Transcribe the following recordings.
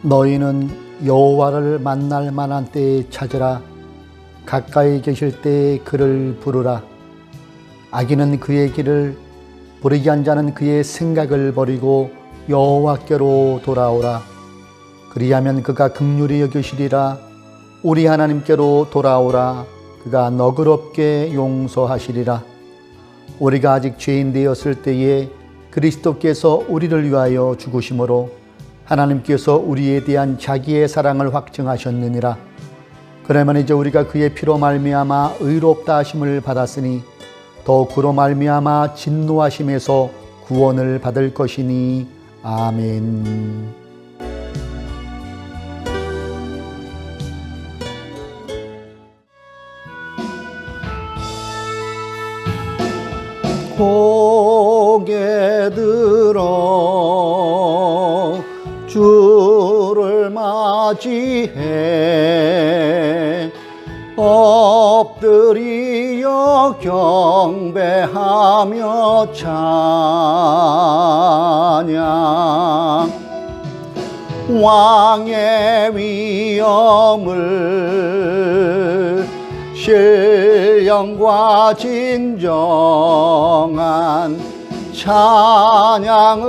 너희는 여호와를 만날 만한 때에 찾으라. 가까이 계실 때에 그를 부르라. 악인은 그의 길을, 불의한 자는 그의 생각을 버리고 여호와께로 돌아오라. 그리하면 그가 긍휼히 여기시리라. 우리 하나님께로 돌아오라. 그가 너그럽게 용서하시리라. 우리가 아직 죄인 되었을 때에 그리스도께서 우리를 위하여 죽으심으로 하나님께서 우리에 대한 자기의 사랑을 확증하셨느니라. 그러면 이제 우리가 그의 피로 말미암아 의롭다 하심을 받았으니 더욱 그로 말미암아 진노하심에서 구원을 받을 것이니. 아멘. 고개 들어 주를 맞이해 엎드리어 경배하며 찬양. 왕의 위엄을 신령과 진정한 찬양으로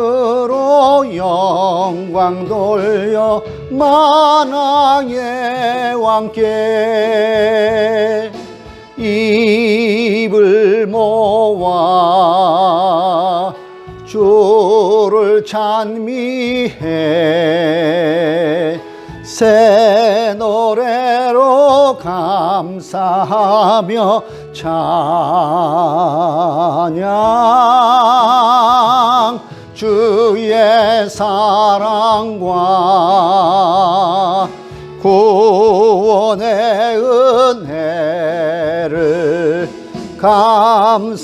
영광 돌려 만왕의 왕께 입을 모아 주를 찬미해 새 노래로 감사하며 찬양. 주의 사랑과 구원의 은혜를 감사함과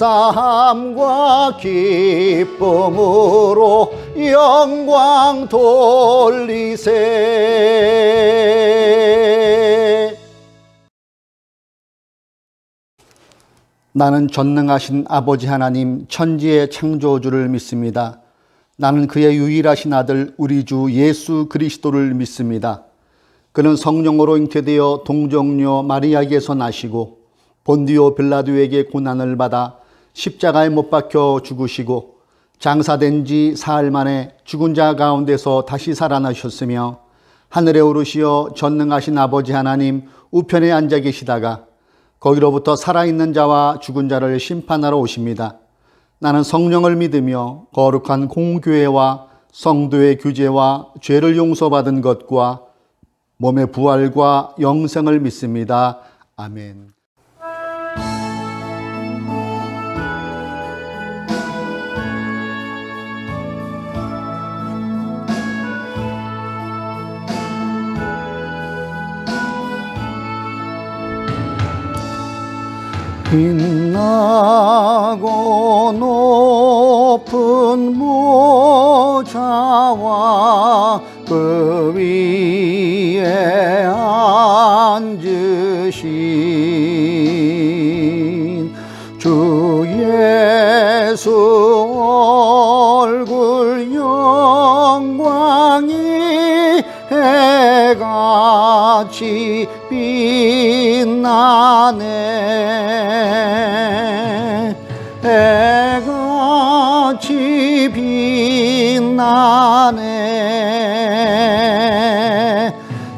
기쁨으로 영광 돌리세. 나는 전능하신 아버지 하나님 천지의 창조주를 믿습니다. 나는 그의 유일하신 아들 우리 주 예수 그리스도를 믿습니다. 그는 성령으로 잉태되어 동정녀 마리아에게서 나시고 본디오 빌라도에게 고난을 받아 십자가에 못 박혀 죽으시고 장사된 지 사흘 만에 죽은 자 가운데서 다시 살아나셨으며 하늘에 오르시어 전능하신 아버지 하나님 우편에 앉아 계시다가 거기로부터 살아있는 자와 죽은 자를 심판하러 오십니다. 나는 성령을 믿으며 거룩한 공교회와 성도의 규제와 죄를 용서받은 것과 몸의 부활과 영생을 믿습니다. 아멘. 빛나고 높은 모자와 그 위에 앉으신 주 예수 얼굴 영광이 해같이 빛나네. 해같이 빛나네.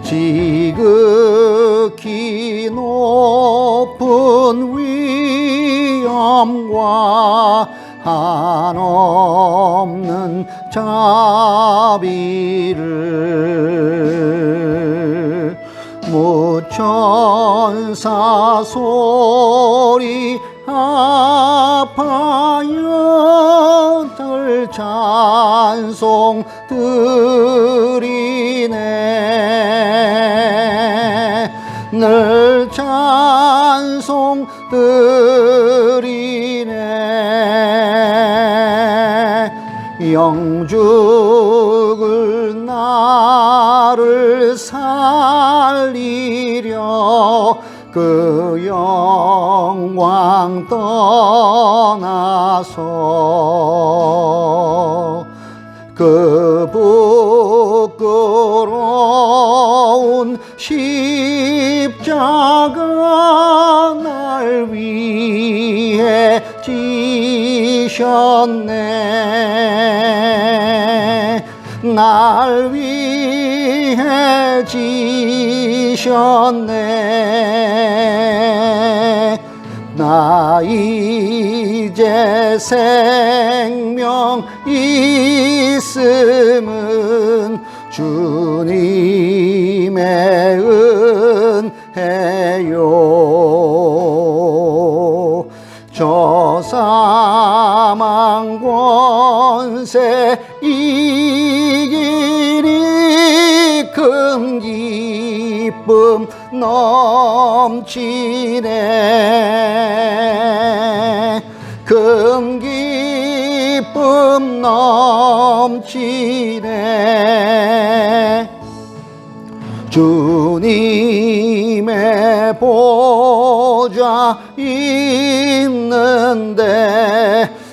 지극히 높은 위엄 섬과 한없는 자비를 무천사 소리 합하여 늘 찬송 드리네 늘 찬송 드리네 영죽을 나를 살리려 그 영광 떠나서 그 부끄러운 십자가 날 위해 지셨네 날 위해 지셨네 나 이제 생명 있음은 주님의 은혜요 저 사망 권세 이기리 큰 기쁨 넘치네 큰 기쁨 넘치네 주님의 보좌 있는데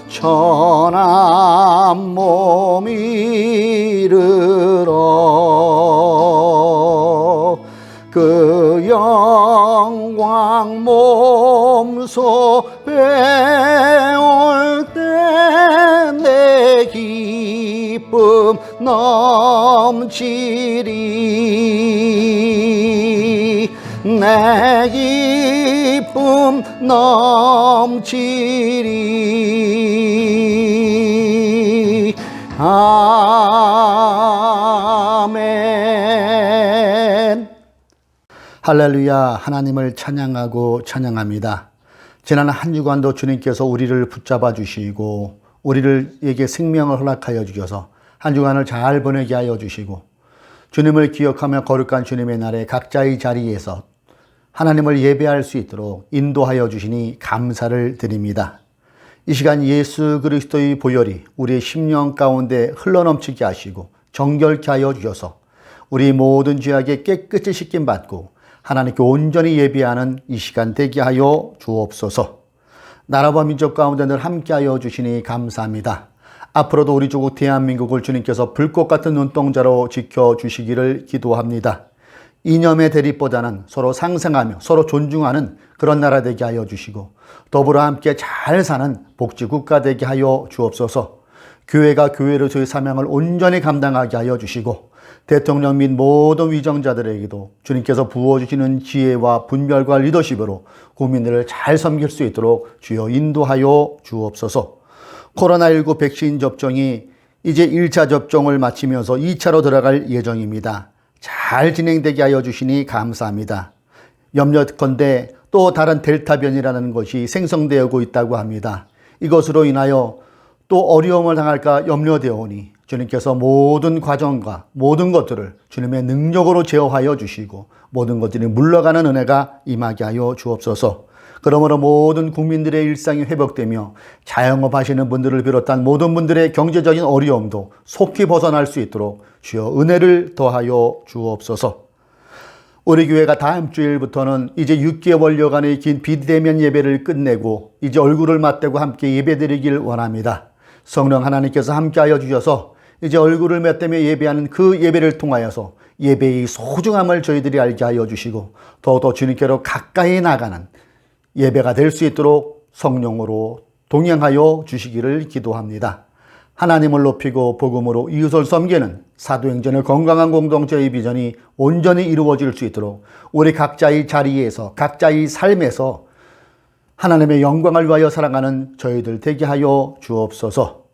천한 몸 이르러 그 영광 몸소 배울 때 내 기쁨 넘치리 내 기쁨 넘치리 아멘. 할렐루야. 하나님을 찬양하고 찬양합니다. 지난 한 주간도 주님께서 우리를 붙잡아 주시고 우리에게 생명을 허락하여 주셔서 한 주간을 잘 보내게 하여 주시고 주님을 기억하며 거룩한 주님의 날에 각자의 자리에서 하나님을 예배할 수 있도록 인도하여 주시니 감사를 드립니다. 이 시간 예수 그리스도의 보혈이 우리의 심령 가운데 흘러넘치게 하시고 정결케 하여 주셔서 우리 모든 죄악에 깨끗이 씻김 받고 하나님께 온전히 예배하는 이 시간 되게 하여 주옵소서. 나라와 민족 가운데 늘 함께하여 주시니 감사합니다. 앞으로도 우리 조국 대한민국을 주님께서 불꽃 같은 눈동자로 지켜주시기를 기도합니다. 이념의 대립보다는 서로 상생하며 서로 존중하는 그런 나라 되게 하여 주시고 더불어 함께 잘 사는 복지국가 되게 하여 주옵소서. 교회가 교회로 저희 사명을 온전히 감당하게 하여 주시고 대통령 및 모든 위정자들에게도 주님께서 부어주시는 지혜와 분별과 리더십으로 국민들을 잘 섬길 수 있도록 주여 인도하여 주옵소서. 코로나19 백신 접종이 이제 1차 접종을 마치면서 2차로 들어갈 예정입니다. 잘 진행되게 하여 주시니 감사합니다. 염려컨대 또 다른 델타 변이라는 것이 생성되고 있다고 합니다. 이것으로 인하여 또 어려움을 당할까 염려되오니 주님께서 모든 과정과 모든 것들을 주님의 능력으로 제어하여 주시고 모든 것들이 물러가는 은혜가 임하게 하여 주옵소서. 그러므로 모든 국민들의 일상이 회복되며 자영업하시는 분들을 비롯한 모든 분들의 경제적인 어려움도 속히 벗어날 수 있도록 주여 은혜를 더하여 주옵소서. 우리 교회가 다음 주일부터는 이제 6개월여간의 긴 비대면 예배를 끝내고 이제 얼굴을 맞대고 함께 예배드리길 원합니다. 성령 하나님께서 함께하여 주셔서 이제 얼굴을 맞대며 예배하는 그 예배를 통하여서 예배의 소중함을 저희들이 알게 하여 주시고 더더 주님께로 가까이 나가는 예배가 될 수 있도록 성령으로 동행하여 주시기를 기도합니다. 하나님을 높이고 복음으로 이웃을 섬기는 사도행전의 건강한 공동체의 비전이 온전히 이루어질 수 있도록 우리 각자의 자리에서 각자의 삶에서 하나님의 영광을 위하여 살아가는 저희들 되게 하여 주옵소서.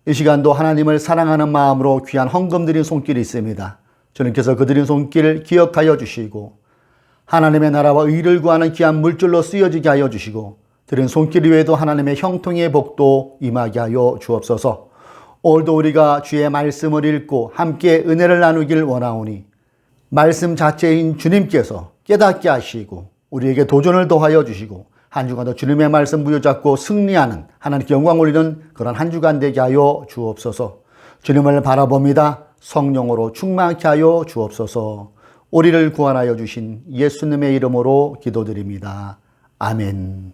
이 시간도 하나님을 사랑하는 마음으로 귀한 헌금 드린 손길이 있습니다. 주님께서 그 드린 손길 기억하여 주시고 하나님의 나라와 의를 구하는 귀한 물질로 쓰여지게 하여 주시고 드린 손길 외에도 하나님의 형통의 복도 임하게 하여 주옵소서. 오늘도 우리가 주의 말씀을 읽고 함께 은혜를 나누길 원하오니 말씀 자체인 주님께서 깨닫게 하시고 우리에게 도전을 더하여 주시고 한 주간도 주님의 말씀 부여잡고 승리하는 하나님께 영광 올리는 그런 한 주간 되게 하여 주옵소서. 주님을 바라봅니다. 성령으로 충만케 하여 주옵소서. 우리를 구원하여 주신 예수님의 이름으로 기도드립니다. 아멘.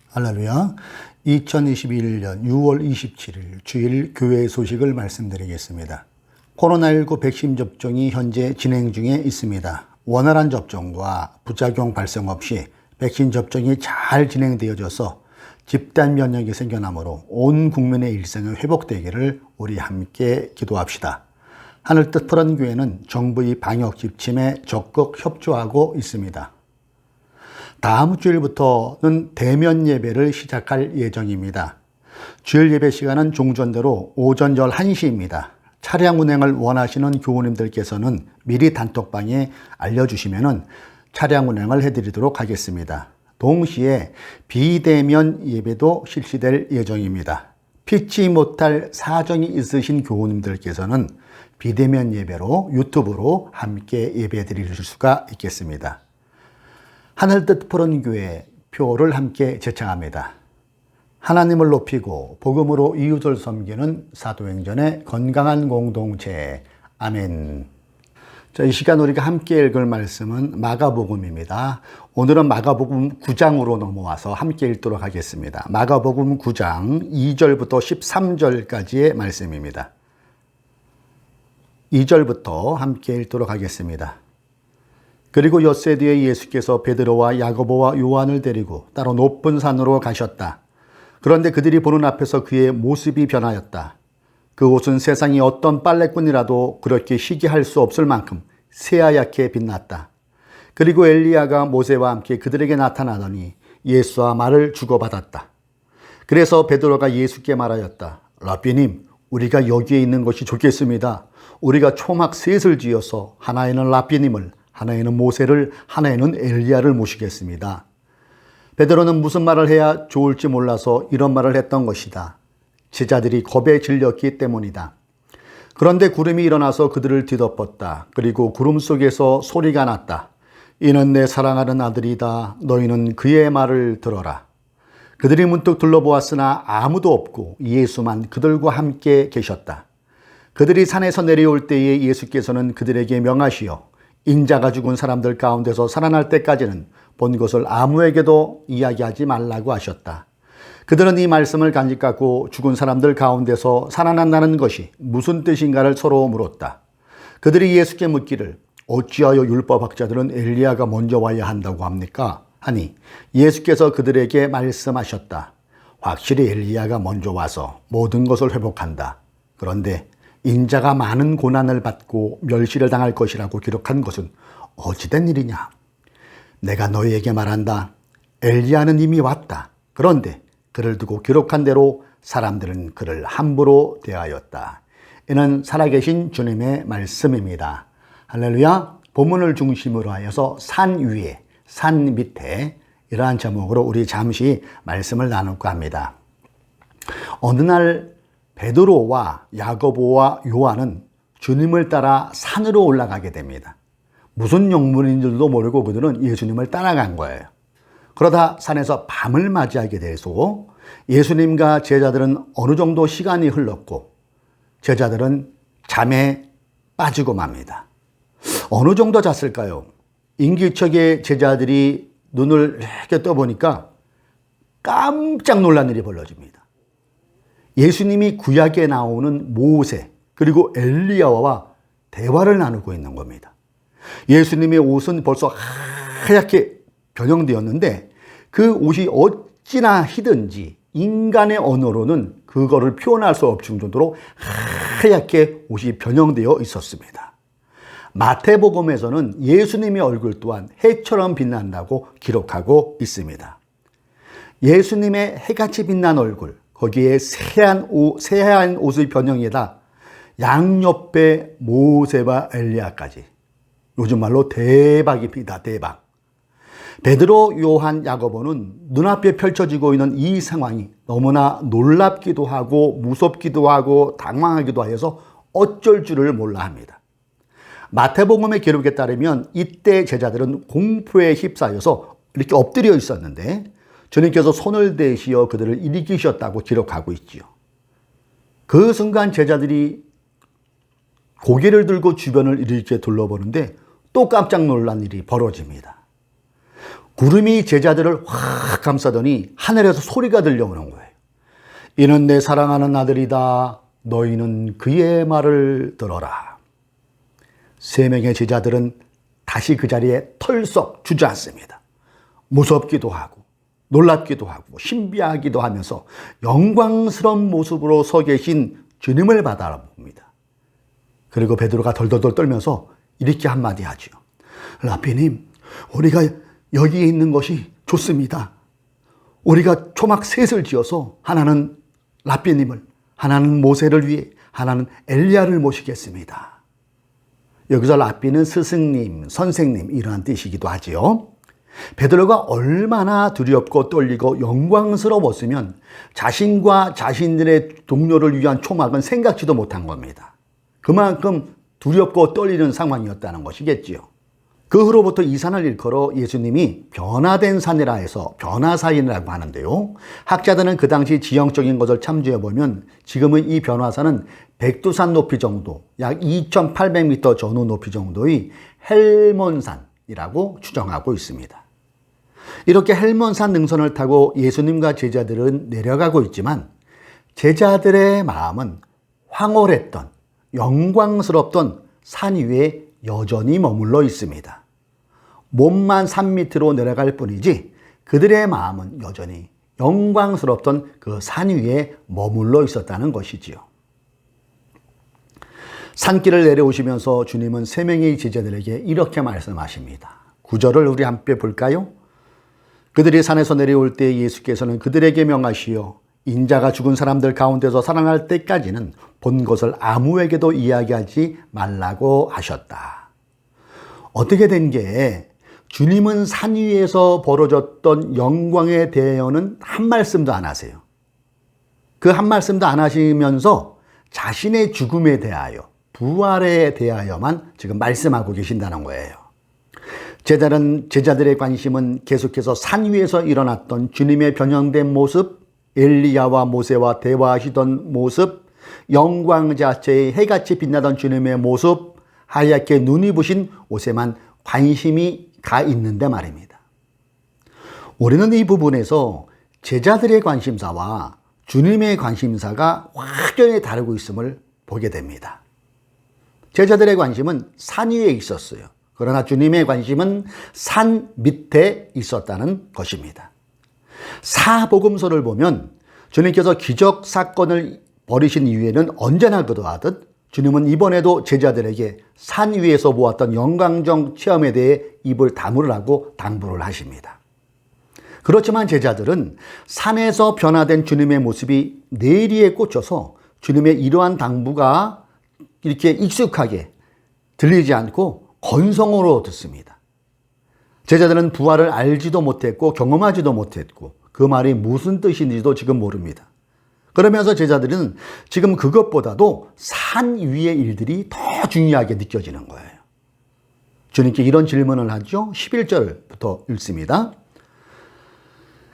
할렐루야. 2021년 6월 27일 주일 교회 소식을 말씀드리겠습니다. 코로나19 백신 접종이 현재 진행 중에 있습니다. 원활한 접종과 부작용 발생 없이 백신 접종이 잘 진행되어져서 집단 면역이 생겨나므로 온 국민의 일상이 회복되기를 우리 함께 기도합시다. 하늘뜻 푸른 교회는 정부의 방역 지침에 적극 협조하고 있습니다. 다음 주일부터는 대면 예배를 시작할 예정입니다. 주일 예배 시간은 종전대로 오전 11시입니다. 차량 운행을 원하시는 교우님들께서는 미리 단톡방에 알려주시면 차량 운행을 해드리도록 하겠습니다. 동시에 비대면 예배도 실시될 예정입니다. 피치 못할 사정이 있으신 교우님들께서는 비대면 예배로 유튜브로 함께 예배 드릴 수가 있겠습니다. 하늘뜻 푸른 교회 표를 함께 제창합니다. 하나님을 높이고 복음으로 이웃을 섬기는 사도행전의 건강한 공동체. 아멘. 자, 이 시간 우리가 함께 읽을 말씀은 마가복음입니다. 오늘은 마가복음 9장으로 넘어와서 함께 읽도록 하겠습니다. 마가복음 9장 2절부터 13절까지의 말씀입니다. 2절부터 함께 읽도록 하겠습니다. 그리고 엿새 뒤에 예수께서 베드로와 야고보와 요한을 데리고 따로 높은 산으로 가셨다. 그런데 그들이 보는 앞에서 그의 모습이 변하였다. 그 옷은 세상에 어떤 빨래꾼이라도 그렇게 희게 할 수 없을 만큼 새하얗게 빛났다. 그리고 엘리야가 모세와 함께 그들에게 나타나더니 예수와 말을 주고받았다. 그래서 베드로가 예수께 말하였다. 라비님, 우리가 여기에 있는 것이 좋겠습니다. 우리가 초막 셋을 지어서 하나에는 라비님을, 하나에는 모세를, 하나에는 엘리야를 모시겠습니다. 베드로는 무슨 말을 해야 좋을지 몰라서 이런 말을 했던 것이다. 제자들이 겁에 질렸기 때문이다. 그런데 구름이 일어나서 그들을 뒤덮었다. 그리고 구름 속에서 소리가 났다. 이는 내 사랑하는 아들이다. 너희는 그의 말을 들어라. 그들이 문득 둘러보았으나 아무도 없고 예수만 그들과 함께 계셨다. 그들이 산에서 내려올 때에 예수께서는 그들에게 명하시어 인자가 죽은 사람들 가운데서 살아날 때까지는 본 것을 아무에게도 이야기하지 말라고 하셨다. 그들은 이 말씀을 간직하고 죽은 사람들 가운데서 살아난다는 것이 무슨 뜻인가를 서로 물었다. 그들이 예수께 묻기를 어찌하여 율법학자들은 엘리야가 먼저 와야 한다고 합니까? 하니 예수께서 그들에게 말씀하셨다. 확실히 엘리야가 먼저 와서 모든 것을 회복한다. 그런데 인자가 많은 고난을 받고 멸시를 당할 것이라고 기록한 것은 어찌된 일이냐? 내가 너희에게 말한다. 엘리야는 이미 왔다. 그런데 그를 두고 기록한 대로 사람들은 그를 함부로 대하였다. 이는 살아계신 주님의 말씀입니다. 할렐루야. 본문을 중심으로 하여서 산 위에, 산 밑에 이러한 제목으로 우리 잠시 말씀을 나눌까 합니다. 어느 날 베드로와 야고보와 요한은 주님을 따라 산으로 올라가게 됩니다. 무슨 영문인지도 모르고 그들은 예수님을 따라간 거예요. 그러다 산에서 밤을 맞이하게 되고 예수님과 제자들은 어느 정도 시간이 흘렀고 제자들은 잠에 빠지고 맙니다. 어느 정도 잤을까요? 인기척에 제자들이 눈을 이렇게 떠보니까 깜짝 놀란 일이 벌어집니다. 예수님이 구약에 나오는 모세 그리고 엘리야와 대화를 나누고 있는 겁니다. 예수님의 옷은 벌써 하얗게 변형되었는데 그 옷이 어찌나 희든지 인간의 언어로는 그 그거를 표현할 수 없을 정도로 하얗게 옷이 변형되어 있었습니다. 마태복음에서는 예수님의 얼굴 또한 해처럼 빛난다고 기록하고 있습니다. 예수님의 해같이 빛난 얼굴, 거기에 새하얀 옷의 변형에다 양옆에 모세와 엘리야까지, 요즘 말로 대박입니다. 대박. 베드로, 요한, 야고보는 눈앞에 펼쳐지고 있는 이 상황이 너무나 놀랍기도 하고 무섭기도 하고 당황하기도 하여서 어쩔 줄을 몰라 합니다. 마태복음의 기록에 따르면 이때 제자들은 공포에 휩싸여서 이렇게 엎드려 있었는데 주님께서 손을 대시어 그들을 일으키셨다고 기록하고 있지요. 그 순간 제자들이 고개를 들고 주변을 이렇게 둘러보는데 또 깜짝 놀란 일이 벌어집니다. 구름이 제자들을 확 감싸더니 하늘에서 소리가 들려오는 거예요. 이는 내 사랑하는 아들이다. 너희는 그의 말을 들어라. 세 명의 제자들은 다시 그 자리에 털썩 주저앉습니다. 무섭기도 하고 놀랍기도 하고 신비하기도 하면서 영광스러운 모습으로 서 계신 주님을 바라봅니다. 그리고 베드로가 덜덜덜 떨면서 이렇게 한마디 하죠. 라비님, 우리가 여기에 있는 것이 좋습니다. 우리가 초막 셋을 지어서 하나는 라비님을, 하나는 모세를 위해, 하나는 엘리야를 모시겠습니다. 여기서 라비는 스승님, 선생님 이러한 뜻이기도 하지요. 베드로가 얼마나 두렵고 떨리고 영광스러웠으면 자신과 자신들의 동료를 위한 초막은 생각지도 못한 겁니다. 그만큼 두렵고 떨리는 상황이었다는 것이겠지요. 그 후로부터 이 산을 일컬어 예수님이 변화된 산이라 해서 변화산이라고 하는데요. 학자들은 그 당시 지형적인 것을 참조해 보면 지금은 이 변화산은 백두산 높이 정도, 약 2,800m 전후 높이 정도의 헬몬산이라고 추정하고 있습니다. 이렇게 헬몬산 능선을 타고 예수님과 제자들은 내려가고 있지만 제자들의 마음은 황홀했던, 영광스럽던 산 위에 여전히 머물러 있습니다. 몸만 산 밑으로 내려갈 뿐이지 그들의 마음은 여전히 영광스럽던 그 산 위에 머물러 있었다는 것이지요. 산길을 내려오시면서 주님은 세 명의 제자들에게 이렇게 말씀하십니다. 9절을 우리 함께 볼까요? 그들이 산에서 내려올 때 예수께서는 그들에게 명하시어 인자가 죽은 사람들 가운데서 살아날 때까지는 본 것을 아무에게도 이야기하지 말라고 하셨다. 어떻게 된 게 주님은 산 위에서 벌어졌던 영광에 대해서는 한 말씀도 안 하세요. 그 한 말씀도 안 하시면서 자신의 죽음에 대하여, 부활에 대하여만 지금 말씀하고 계신다는 거예요. 제자들의 관심은 계속해서 산 위에서 일어났던 주님의 변형된 모습, 엘리야와 모세와 대화하시던 모습, 영광 자체의 해같이 빛나던 주님의 모습, 하얗게 눈이 부신 옷에만 관심이 가 있는데 말입니다. 우리는 이 부분에서 제자들의 관심사와 주님의 관심사가 확연히 다르고 있음을 보게 됩니다. 제자들의 관심은 산 위에 있었어요. 그러나 주님의 관심은 산 밑에 있었다는 것입니다. 사복음서를 보면 주님께서 기적 사건을 벌이신 이후에는 언제나 그러하듯 주님은 이번에도 제자들에게 산 위에서 보았던 영광적 체험에 대해 입을 다물으라고 당부를 하십니다. 그렇지만 제자들은 산에서 변화된 주님의 모습이 내리에 꽂혀서 주님의 이러한 당부가 이렇게 익숙하게 들리지 않고 건성으로 듣습니다. 제자들은 부활을 알지도 못했고 경험하지도 못했고 그 말이 무슨 뜻인지도 지금 모릅니다. 그러면서 제자들은 지금 그것보다도 산 위의 일들이 더 중요하게 느껴지는 거예요. 주님께 이런 질문을 하죠. 11절부터 읽습니다.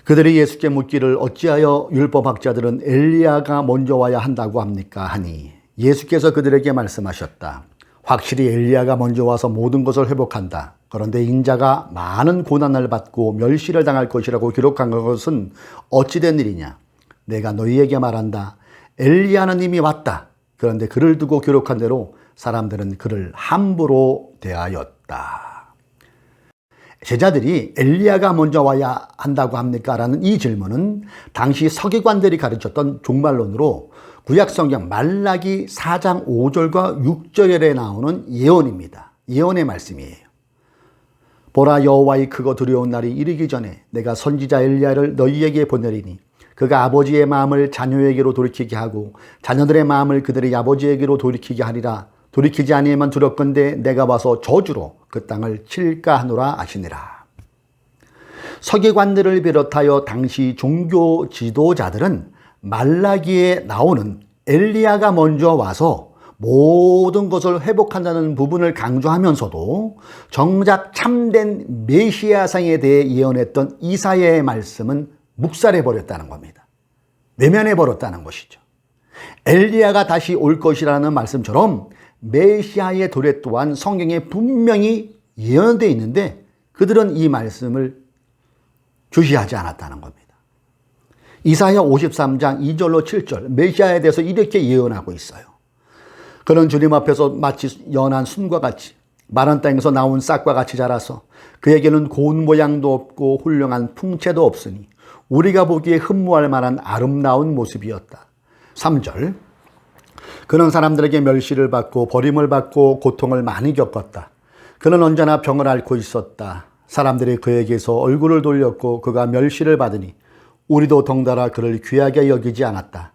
그들이 예수께 묻기를 어찌하여 율법학자들은 엘리야가 먼저 와야 한다고 합니까? 하니 예수께서 그들에게 말씀하셨다. 확실히 엘리야가 먼저 와서 모든 것을 회복한다. 그런데 인자가 많은 고난을 받고 멸시를 당할 것이라고 기록한 것은 어찌된 일이냐? 내가 너희에게 말한다. 엘리야는 이미 왔다. 그런데 그를 두고 기록한 대로 사람들은 그를 함부로 대하였다. 제자들이 엘리야가 먼저 와야 한다고 합니까? 라는 이 질문은 당시 서기관들이 가르쳤던 종말론으로 구약성경 말라기 4장 5절과 6절에 나오는 예언입니다. 예언의 말씀이에요. 보라, 여호와의 크고 두려운 날이 이르기 전에 내가 선지자 엘리야를 너희에게 보내리니 그가 아버지의 마음을 자녀에게로 돌이키게 하고 자녀들의 마음을 그들의 아버지에게로 돌이키게 하리라. 돌이키지 아니하면 두렵건대 내가 와서 저주로 그 땅을 칠까 하노라 하시니라. 서기관들을 비롯하여 당시 종교 지도자들은 말라기에 나오는 엘리야가 먼저 와서 모든 것을 회복한다는 부분을 강조하면서도 정작 참된 메시아상에 대해 예언했던 이사야의 말씀은 묵살해버렸다는 겁니다. 외면해버렸다는 것이죠. 엘리야가 다시 올 것이라는 말씀처럼 메시아의 도래 또한 성경에 분명히 예언되어 있는데 그들은 이 말씀을 주시하지 않았다는 겁니다. 이사야 53장 2절로 7절 메시아에 대해서 이렇게 예언하고 있어요. 그는 주님 앞에서 마치 연한 순과 같이 마른 땅에서 나온 싹과 같이 자라서 그에게는 고운 모양도 없고 훌륭한 풍채도 없으니 우리가 보기에 흠모할 만한 아름다운 모습이었다. 3절 그는 사람들에게 멸시를 받고 버림을 받고 고통을 많이 겪었다. 그는 언제나 병을 앓고 있었다. 사람들이 그에게서 얼굴을 돌렸고 그가 멸시를 받으니 우리도 덩달아 그를 귀하게 여기지 않았다.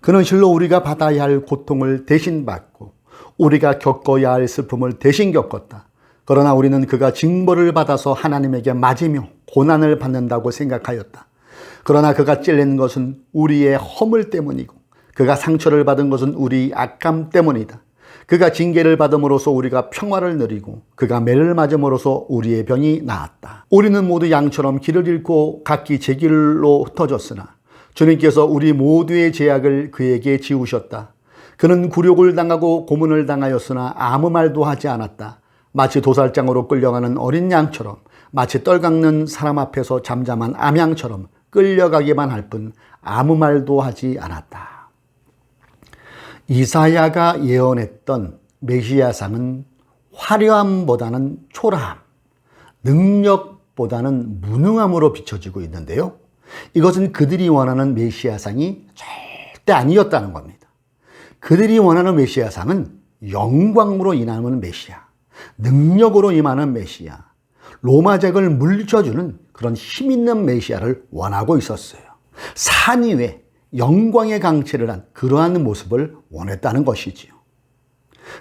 그는 실로 우리가 받아야 할 고통을 대신 받고 우리가 겪어야 할 슬픔을 대신 겪었다. 그러나 우리는 그가 징벌을 받아서 하나님에게 맞으며 고난을 받는다고 생각하였다. 그러나 그가 찔린 것은 우리의 허물 때문이고 그가 상처를 받은 것은 우리 악함 때문이다. 그가 징계를 받음으로써 우리가 평화를 누리고 그가 매를 맞음으로써 우리의 병이 나았다. 우리는 모두 양처럼 길을 잃고 각기 제 길로 흩어졌으나 주님께서 우리 모두의 죄악을 그에게 지우셨다. 그는 굴욕을 당하고 고문을 당하였으나 아무 말도 하지 않았다. 마치 도살장으로 끌려가는 어린 양처럼 마치 떨깎는 사람 앞에서 잠잠한 암양처럼 끌려가기만 할 뿐 아무 말도 하지 않았다. 이사야가 예언했던 메시아상은 화려함보다는 초라함, 능력보다는 무능함으로 비춰지고 있는데요. 이것은 그들이 원하는 메시아상이 절대 아니었다는 겁니다. 그들이 원하는 메시아상은 영광으로 임하는 메시아, 능력으로 임하는 메시아, 로마적을 물리쳐주는 그런 힘있는 메시아를 원하고 있었어요. 산 위에 영광의 강체를 한 그러한 모습을 원했다는 것이지요.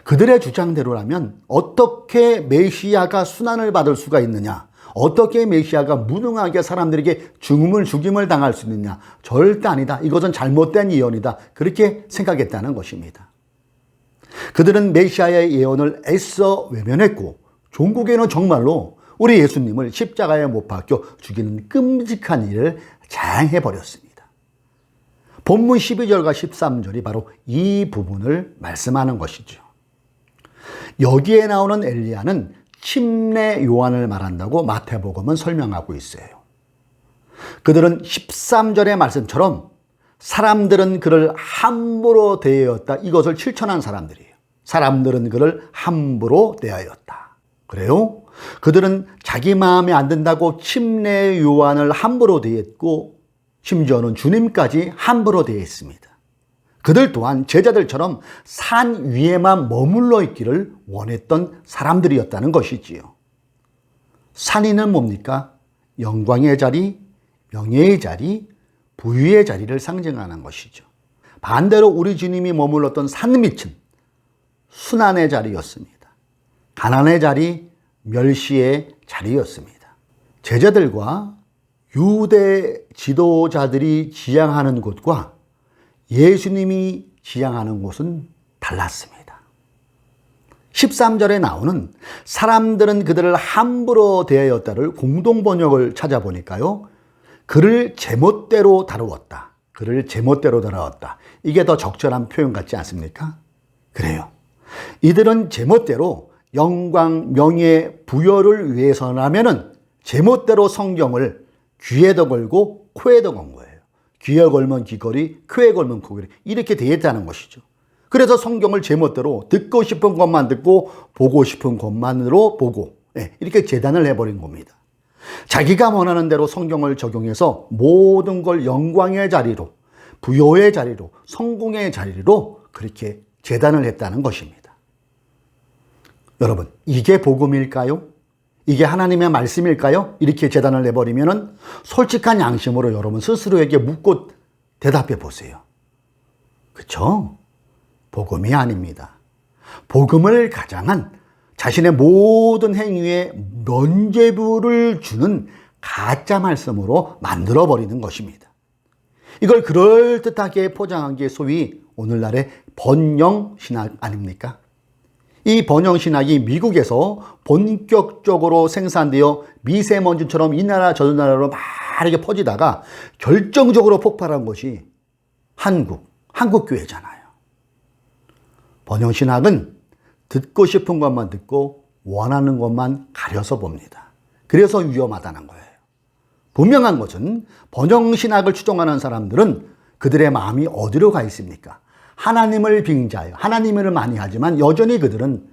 그들의 주장대로라면 어떻게 메시아가 순환을 받을 수가 있느냐, 어떻게 메시아가 무능하게 사람들에게 죽임을 당할 수 있느냐, 절대 아니다. 이것은 잘못된 예언이다. 그렇게 생각했다는 것입니다. 그들은 메시아의 예언을 애써 외면했고 종국에는 정말로 우리 예수님을 십자가에 못 박혀 죽이는 끔찍한 일을 자행해버렸습니다. 본문 12절과 13절이 바로 이 부분을 말씀하는 것이죠. 여기에 나오는 엘리야는 침례 요한을 말한다고 마태복음은 설명하고 있어요. 그들은 13절의 말씀처럼 사람들은 그를 함부로 대하였다. 이것을 실천한 사람들이에요. 사람들은 그를 함부로 대하였다. 그래요? 그들은 자기 마음에 안 든다고 침례 요한을 함부로 대했고 심지어는 주님까지 함부로 대했습니다. 그들 또한 제자들처럼 산 위에만 머물러 있기를 원했던 사람들이었다는 것이지요. 산위는 뭡니까? 영광의 자리, 명예의 자리, 부유의 자리를 상징하는 것이죠. 반대로 우리 주님이 머물렀던 산 밑은 순환의 자리였습니다. 가난의 자리, 멸시의 자리였습니다. 제자들과 유대 지도자들이 지향하는 곳과 예수님이 지향하는 곳은 달랐습니다. 13절에 나오는 사람들은 그들을 함부로 대하였다를 공동번역을 찾아보니까요. 그를 제멋대로 다루었다. 그를 제멋대로 다루었다. 이게 더 적절한 표현 같지 않습니까? 그래요. 이들은 제멋대로 영광, 명예, 부여를 위해서라면은 제멋대로 성경을 귀에도 걸고 코에도 건 거예요. 귀에 걸면 귀걸이, 코에 걸면 코걸이 이렇게 대했다는 것이죠. 그래서 성경을 제멋대로 듣고 싶은 것만 듣고 보고 싶은 것만으로 보고 이렇게 재단을 해버린 겁니다. 자기가 원하는 대로 성경을 적용해서 모든 걸 영광의 자리로, 부요의 자리로, 성공의 자리로 그렇게 재단을 했다는 것입니다. 여러분, 이게 복음일까요? 이게 하나님의 말씀일까요? 이렇게 재단을 내버리면은 솔직한 양심으로 여러분 스스로에게 묻고 대답해 보세요. 그렇죠? 복음이 아닙니다. 복음을 가장한 자신의 모든 행위에 면죄부를 주는 가짜 말씀으로 만들어버리는 것입니다. 이걸 그럴듯하게 포장한 게 소위 오늘날의 번영신학 아닙니까? 이 번영신학이 미국에서 본격적으로 생산되어 미세먼지처럼 이 나라 저 나라로 막 이렇게 퍼지다가 결정적으로 폭발한 것이 한국교회잖아요. 번영신학은 듣고 싶은 것만 듣고 원하는 것만 가려서 봅니다. 그래서 위험하다는 거예요. 분명한 것은 번영신학을 추종하는 사람들은 그들의 마음이 어디로 가 있습니까? 하나님을 빙자하여 하나님을 많이 하지만 여전히 그들은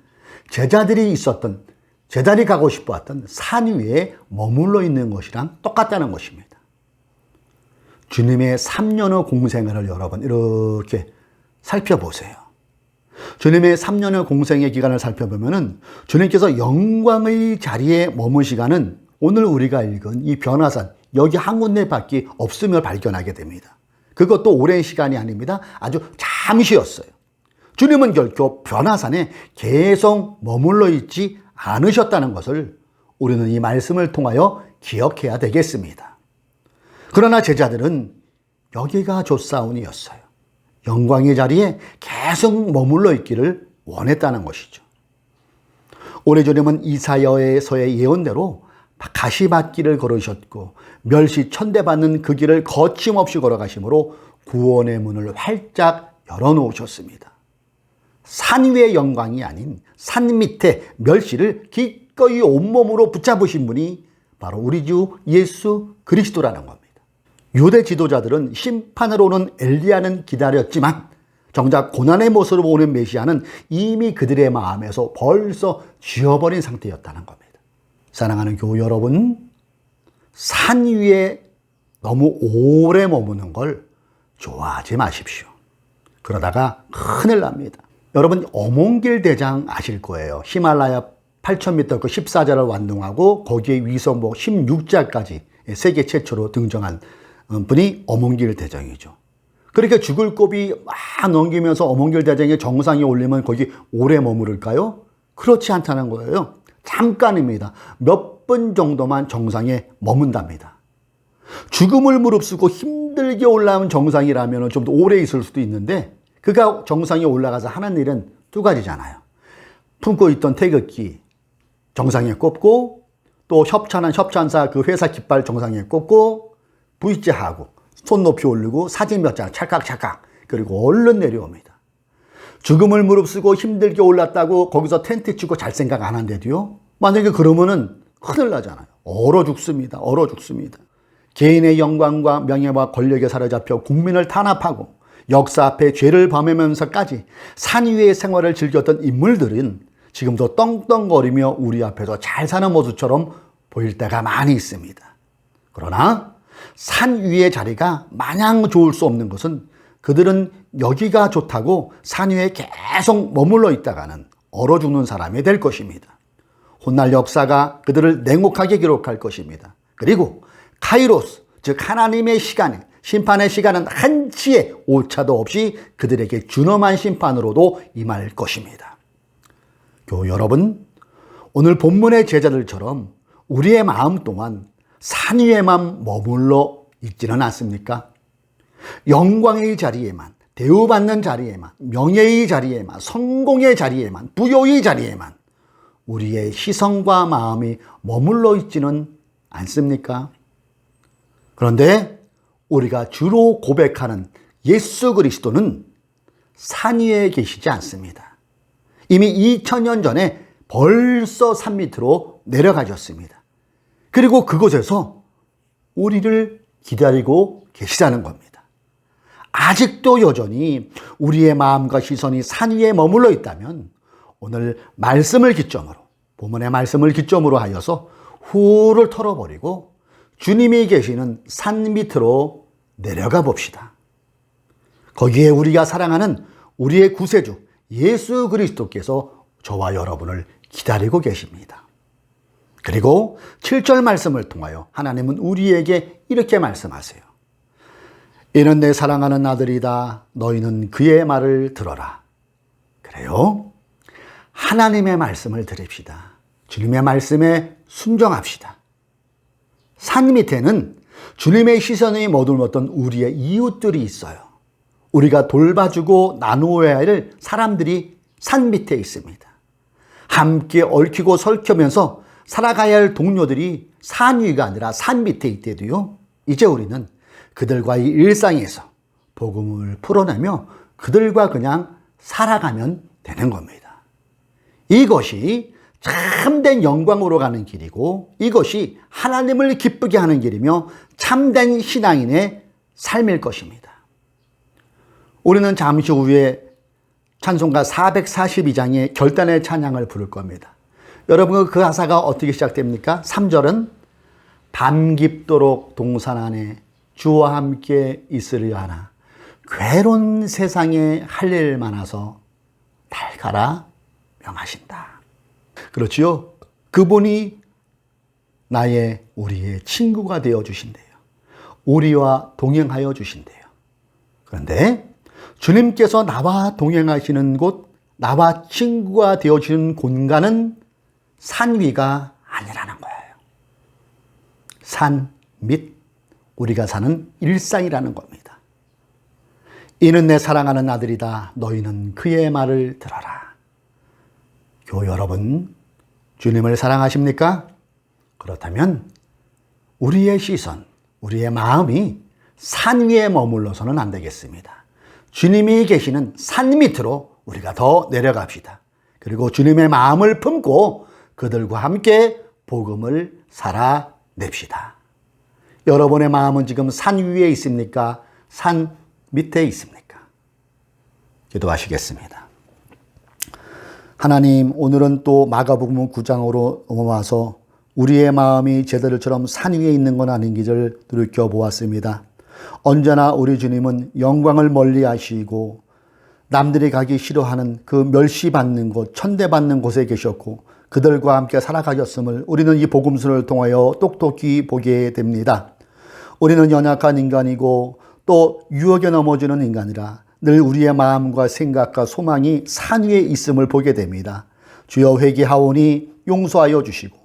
제자들이 있었던, 제자리 가고 싶어했던 산 위에 머물러 있는 것이랑 똑같다는 것입니다. 주님의 3년의 공생애를 여러분 이렇게 살펴보세요. 주님의 3년의 공생의 기간을 살펴보면은 주님께서 영광의 자리에 머문 시간은 오늘 우리가 읽은 이 변화산 여기 한 군데밖에 없음을 발견하게 됩니다. 그것도 오랜 시간이 아닙니다. 아주 잠시였어요. 주님은 결코 변화산에 계속 머물러 있지 않으셨다는 것을 우리는 이 말씀을 통하여 기억해야 되겠습니다. 그러나 제자들은 여기가 좋사온이었어요. 영광의 자리에 계속 머물러 있기를 원했다는 것이죠. 오래 주님은 이사야서의 예언대로 가시밭길을 걸으셨고 멸시 천대받는 그 길을 거침없이 걸어가심으로 구원의 문을 활짝 열어놓으셨습니다. 산 위의 영광이 아닌 산 밑에 멸시를 기꺼이 온몸으로 붙잡으신 분이 바로 우리 주 예수 그리스도라는 겁니다. 유대 지도자들은 심판을 오는 엘리야는 기다렸지만 정작 고난의 모습으로 오는 메시아는 이미 그들의 마음에서 벌써 지워버린 상태였다는 겁니다. 사랑하는 교우 여러분, 산 위에 너무 오래 머무는 걸 좋아하지 마십시오. 그러다가 큰일 납니다. 여러분 어몽길 대장 아실 거예요. 히말라야 8,000m 그 14자를 완동하고 거기에 위성복 16자까지 세계 최초로 등장한 분이 어몽길 대장이죠. 그렇게 죽을 고비 막 넘기면서 어몽길 대장의 정상에 올리면 거기 오래 머무를까요? 그렇지 않다는 거예요. 잠깐입니다. 몇 분 정도만 정상에 머문답니다. 죽음을 무릅쓰고 힘들게 올라온 정상이라면 좀 더 오래 있을 수도 있는데 그가 정상에 올라가서 하는 일은 두 가지잖아요. 품고 있던 태극기 정상에 꼽고 또 협찬한 협찬사 그 회사 깃발 정상에 꼽고 V자하고 손 높이 올리고 사진 몇 장 찰칵찰칵 그리고 얼른 내려옵니다. 죽음을 무릅쓰고 힘들게 올랐다고 거기서 텐트 치고 잘 생각 안 한대도요. 만약에 그러면은 큰일 나잖아요. 얼어 죽습니다. 얼어 죽습니다. 개인의 영광과 명예와 권력에 사로잡혀 국민을 탄압하고 역사 앞에 죄를 범하면서까지 산 위의 생활을 즐겼던 인물들은 지금도 떵떵거리며 우리 앞에서 잘 사는 모습처럼 보일 때가 많이 있습니다. 그러나 산 위의 자리가 마냥 좋을 수 없는 것은 그들은 여기가 좋다고 산 위에 계속 머물러 있다가는 얼어 죽는 사람이 될 것입니다. 훗날 역사가 그들을 냉혹하게 기록할 것입니다. 그리고 카이로스, 즉 하나님의 시간에 심판의 시간은 한치의 오차도 없이 그들에게 준엄한 심판으로도 임할 것입니다. 교우 여러분, 오늘 본문의 제자들처럼 우리의 마음 동안 산 위에만 머물러 있지는 않습니까? 영광의 자리에만, 대우받는 자리에만, 명예의 자리에만, 성공의 자리에만, 부요의 자리에만 우리의 시선과 마음이 머물러 있지는 않습니까? 그런데 우리가 주로 고백하는 예수 그리스도는 산 위에 계시지 않습니다. 이미 2000년 전에 벌써 산 밑으로 내려가셨습니다. 그리고 그곳에서 우리를 기다리고 계시다는 겁니다. 아직도 여전히 우리의 마음과 시선이 산 위에 머물러 있다면 오늘 말씀을 기점으로, 본문의 말씀을 기점으로 하여서 후를 털어버리고 주님이 계시는 산 밑으로 내려가 봅시다. 거기에 우리가 사랑하는 우리의 구세주 예수 그리스도께서 저와 여러분을 기다리고 계십니다. 그리고 7절 말씀을 통하여 하나님은 우리에게 이렇게 말씀하세요. 이는 내 사랑하는 아들이다. 너희는 그의 말을 들어라. 그래요? 하나님의 말씀을 들읍시다. 주님의 말씀에 순종합시다. 산 밑에는 주님의 시선이 머물렀던 우리의 이웃들이 있어요. 우리가 돌봐주고 나누어야 할 사람들이 산 밑에 있습니다. 함께 얽히고 설켜면서 살아가야 할 동료들이 산 위가 아니라 산 밑에 있대도요. 이제 우리는 그들과의 일상에서 복음을 풀어내며 그들과 그냥 살아가면 되는 겁니다. 이것이 참된 영광으로 가는 길이고 이것이 하나님을 기쁘게 하는 길이며 참된 신앙인의 삶일 것입니다. 우리는 잠시 후에 찬송가 442장의 결단의 찬양을 부를 겁니다. 여러분 그 가사가 어떻게 시작됩니까? 3절은 밤 깊도록 동산 안에 주와 함께 있으려 하나 괴로운 세상에 할 일 많아서 달가라 명하신다. 그렇지요? 그분이 우리의 친구가 되어 주신대요. 우리와 동행하여 주신대요. 그런데 주님께서 나와 동행하시는 곳, 나와 친구가 되어 주는 공간은 산 위가 아니라는 거예요. 산 밑, 우리가 사는 일상이라는 겁니다. 이는 내 사랑하는 아들이다. 너희는 그의 말을 들어라. 교회 여러분, 주님을 사랑하십니까? 그렇다면 우리의 시선, 우리의 마음이 산 위에 머물러서는 안 되겠습니다. 주님이 계시는 산 밑으로 우리가 더 내려갑시다. 그리고 주님의 마음을 품고 그들과 함께 복음을 살아냅시다. 여러분의 마음은 지금 산 위에 있습니까? 산 밑에 있습니까? 기도하시겠습니다. 하나님, 오늘은 또 마가복음 9장으로 넘어와서 우리의 마음이 제자들처럼 산 위에 있는 건 아닌지를 돌이켜보았습니다. 언제나 우리 주님은 영광을 멀리하시고 남들이 가기 싫어하는 그 멸시받는 곳, 천대받는 곳에 계셨고 그들과 함께 살아가셨음을 우리는 이 복음서를 통하여 똑똑히 보게 됩니다. 우리는 연약한 인간이고 또 유혹에 넘어지는 인간이라 늘 우리의 마음과 생각과 소망이 산 위에 있음을 보게 됩니다. 주여 회개하오니 용서하여 주시고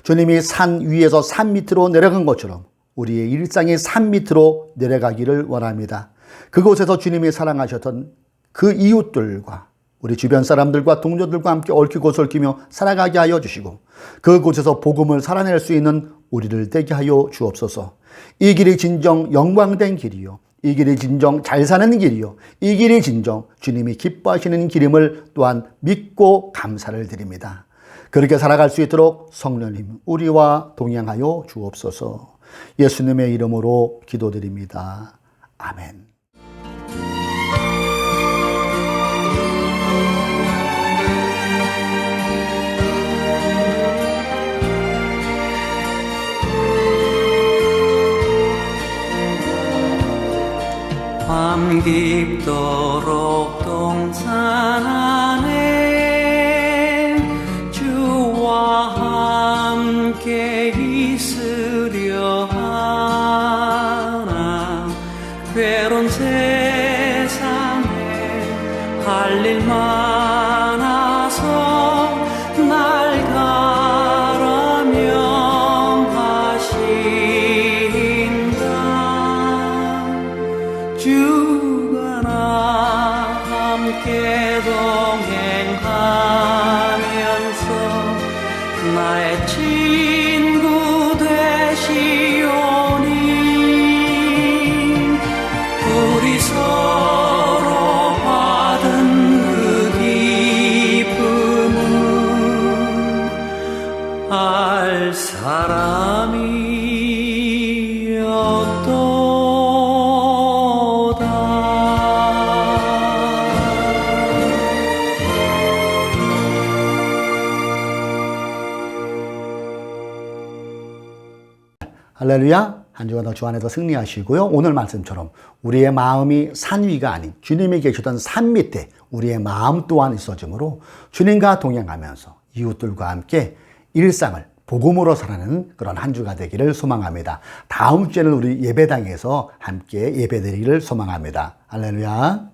주님이 산 위에서 산 밑으로 내려간 것처럼 우리의 일상의 산 밑으로 내려가기를 원합니다. 그곳에서 주님이 사랑하셨던 그 이웃들과 우리 주변 사람들과 동료들과 함께 얽히고 설키며 살아가게 하여 주시고 그곳에서 복음을 살아낼 수 있는 우리를 되게 하여 주옵소서. 이 길이 진정 영광된 길이요, 이 길이 진정 잘 사는 길이요, 이 길이 진정 주님이 기뻐하시는 길임을 또한 믿고 감사를 드립니다. 그렇게 살아갈 수 있도록 성령님 우리와 동행하여 주옵소서. 예수님의 이름으로 기도드립니다. 아멘. 밤 깊도록 동산 안에 주와 함께 있으려 하나 괴로운 세상에 할 일 많아서 날 가라 명하신다. 주가 나 함께 동행하면서 나의 친구 되시오니 우리 서로 받은 그 기쁨은 알 사람이 없도다. 할렐루야. 한 주간 더 주 안에서 승리하시고요. 오늘 말씀처럼 우리의 마음이 산 위가 아닌 주님이 계시던 산 밑에 우리의 마음 또한 있어지므로 주님과 동행하면서 이웃들과 함께 일상을 복음으로 살아가는 그런 한 주가 되기를 소망합니다. 다음 주에는 우리 예배당에서 함께 예배드리기를 소망합니다. 할렐루야.